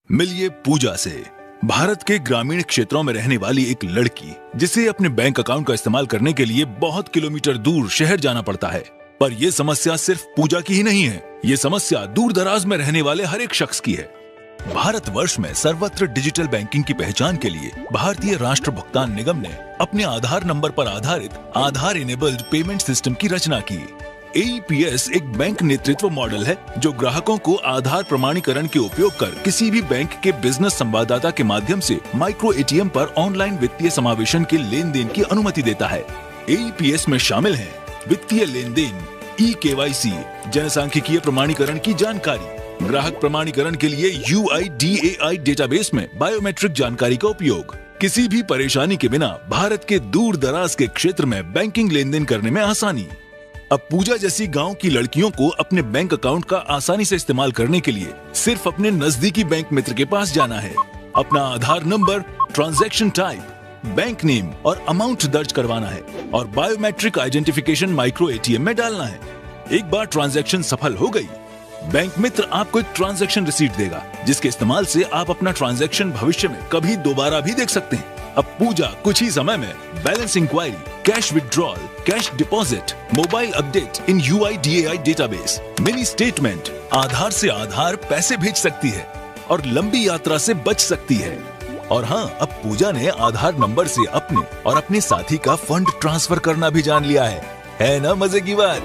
मिलिए पूजा से। भारत के ग्रामीण क्षेत्रों में रहने वाली एक लड़की जिसे अपने बैंक अकाउंट का इस्तेमाल करने के लिए बहुत किलोमीटर दूर शहर जाना पड़ता है। पर यह समस्या सिर्फ पूजा की ही नहीं है, ये समस्या दूर दराज में रहने वाले हर एक शख्स की है। भारतवर्ष में सर्वत्र डिजिटल बैंकिंग की पहचान के लिए भारतीय राष्ट्र भुगतान निगम ने अपने आधार नंबर पर आधारित आधार इनेबल्ड पेमेंट सिस्टम की रचना की। AEPS एक बैंक नेतृत्व मॉडल है जो ग्राहकों को आधार प्रमाणीकरण के उपयोग कर किसी भी बैंक के बिजनेस संवाददाता के माध्यम से माइक्रो ATM पर ऑनलाइन वित्तीय समावेशन के लेन देन की अनुमति देता है। AEPS में शामिल हैं वित्तीय लेन देन, eKYC, जनसांख्यिकीय प्रमाणीकरण की जानकारी, ग्राहक प्रमाणीकरण के लिए UIDAI डेटाबेस में बायोमेट्रिक जानकारी का उपयोग। किसी भी परेशानी के बिना भारत के दूर दराज के क्षेत्र में बैंकिंग लेन देन करने में आसानी। अब पूजा जैसी गांव की लड़कियों को अपने बैंक अकाउंट का आसानी से इस्तेमाल करने के लिए सिर्फ अपने नजदीकी बैंक मित्र के पास जाना है, अपना Aadhaar number, transaction type, bank name और अमाउंट दर्ज करवाना है और बायोमेट्रिक आइडेंटिफिकेशन माइक्रो ATM में डालना है। एक बार ट्रांजैक्शन सफल हो गई, बैंक मित्र आपको एक ट्रांजैक्शन रिसीट देगा जिसके इस्तेमाल से आप अपना ट्रांजैक्शन भविष्य में कभी दोबारा भी देख सकते हैं। अब पूजा कुछ ही समय में balance inquiry, cash withdrawal, cash deposit, mobile update in UIDAI database, mini statement, Aadhaar से आधार पैसे भेज सकती है और लंबी यात्रा से बच सकती है। और हाँ, अब पूजा ने आधार नंबर से अपने और अपने साथी का फंड ट्रांसफर करना भी जान लिया है ना मजे की बात।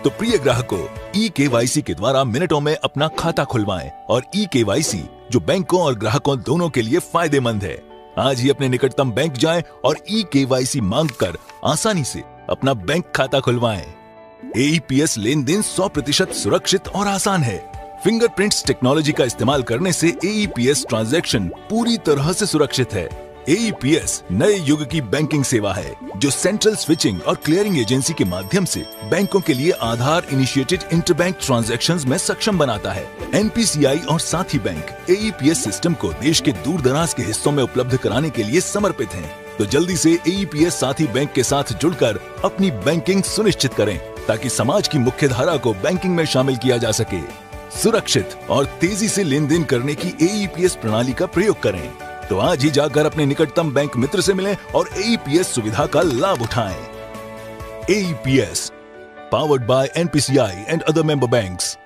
तो प्रिय ग्राहकों, eKYC के द्वारा मिनटों में अपना खाता खुलवाएं और eKYC जो बैंकों और ग्राहकों दोनों के लिए फायदेमंद है। आज ही अपने निकटतम बैंक जाएं और eKYC मांगकर आसानी से अपना बैंक खाता खुलवाएं। AEPS लेन देन 100% सुरक्षित और आसान है। फिंगरप्रिंट्स टेक्नोलॉजी का इस्तेमाल करने से AEPS ट्रांजैक्शन पूरी तरह से सुरक्षित है। AEPS नए युग की बैंकिंग सेवा है जो सेंट्रल स्विचिंग और क्लियरिंग एजेंसी के माध्यम से बैंकों के लिए आधार इनिशिएटेड इंटरबैंक ट्रांजैक्शंस में सक्षम बनाता है। NPCI और साथी बैंक AEPS सिस्टम को देश के दूर दराज के हिस्सों में उपलब्ध कराने के लिए समर्पित हैं। तो जल्दी से AEPS साथी बैंक के साथ जुड़कर अपनी बैंकिंग सुनिश्चित करें ताकि समाज की मुख्य धारा को बैंकिंग में शामिल किया जा सके। सुरक्षित और तेजी से लेन देन करने की AEPS प्रणाली का प्रयोग करें। तो आज ही जाकर अपने निकटतम बैंक मित्र से मिलें और AEPS सुविधा का लाभ उठाएं। AEPS, powered by NPCI and other member banks.